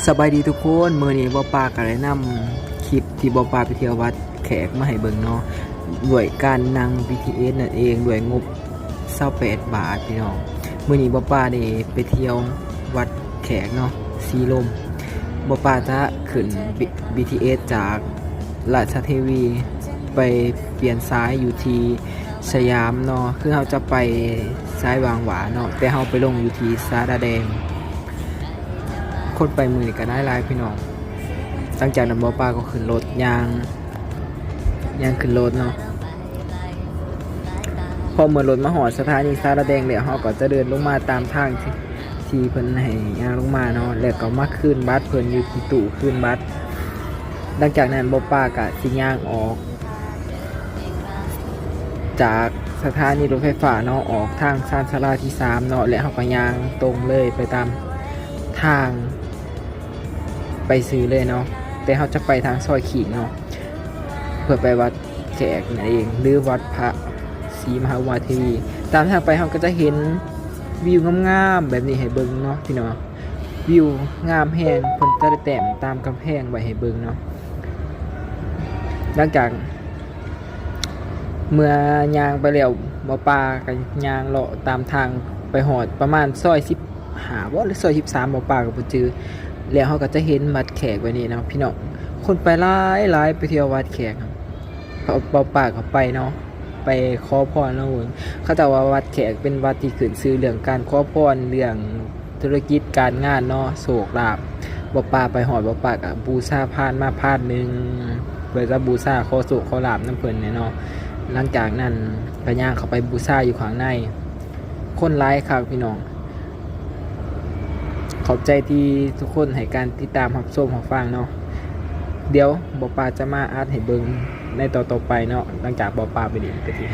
สบายดีทุกคนมื้อนี้บ่ปาก็ได้นำคลิปที่บ่ปาไปเที่ยววัดแขกมาให้เบิ่งเนาะด้วยการนั่ง BTS นั่นเองด้วยงบ28 บาทพี่น้องมื้อนี้บ่ปาได้ไปเที่ยววัดแขกเนาะสีลมบ่ปาจะขึ้น BTS จากราชเทวีไปเปลี่ยนซ้ายอยู่ที่สยามเนาะคือเราจะไปซ้ายวางหวาเนาะแต่เราไปลงอยู่ที่สาราแดงคนไปมือนี่ก็ได้หลายพี่น้องตั้งจากนั้นบ่ป้าก็ขึ้นรถยางขึ้นรถเนาะพอเมื่อรถมาหอดสถานีสาราแดงแล้วเราก็จะเดินลงมาตามทางที่เพิ่นให้ย่างลงมาเนาะแล้วก็มาขึ้นบัสเพิ่นอยู่ที่ตู้ขึ้นบัสหลังจากนั้นบ่ป้าก็สิย่างออกจากสถานีรถไฟฟ้าเนาะออกทางซานศาลาที่3เนาะและเราก็ย่างตรงเลยไปตามทางไปซื้อเลยเนาะแต่เขาจะไปทางซอยขีดเนาะเพื่อไปวัดแขกนั่นเองหรือวัดพระศรีมหาอุมาเทวีตามทางไปเขาก็จะเห็นวิวงามๆแบบนี้ให้เบิ่งเนาะพี่น้องวิวงามแห้งเพิ่นจะได้แต้มตามกำแพงไว้ให้เบิ่งเนาะหลังจากเมื่อย่างไปแล้วบ่ปลากันย่างเลาะตามทางไปหอดประมาณซอย15บ่หรือซอย13บ่ปลาก็บ่จื้อแล้วเขาก็จะเห็นวัดแขกไว้นี่นะพี่น้องคนไปหลายไปเที่ยววัดแขกเขาเป่าปากเขาไปเนาะไปขอพรแล้วเขาจะว่าวัดแขกเป็นวัดที่ขึ้นชื่อเรื่องการขอพรเรื่องธุรกิจการงานเนาะโศกลาภบ่ปาไปหอดบ่ปากอ่ะบูชาพานมาพานนึงเพื่อจะบูชาขอโศกขอลาภน้ำเพิ่นเนี่ยเนาะหลังจากนั้นก็ย่างเข้าไปบูชาอยู่ข้างในคนหลายคักพี่น้องขอบใจที่ทุกคนให้การติดตามรับชมรับฟังเนาะเดี๋ยวบ่ปาจะมาอัดให้เบิ่งในต่อไปเนาะหลังจากบ่ปาไปดีกะที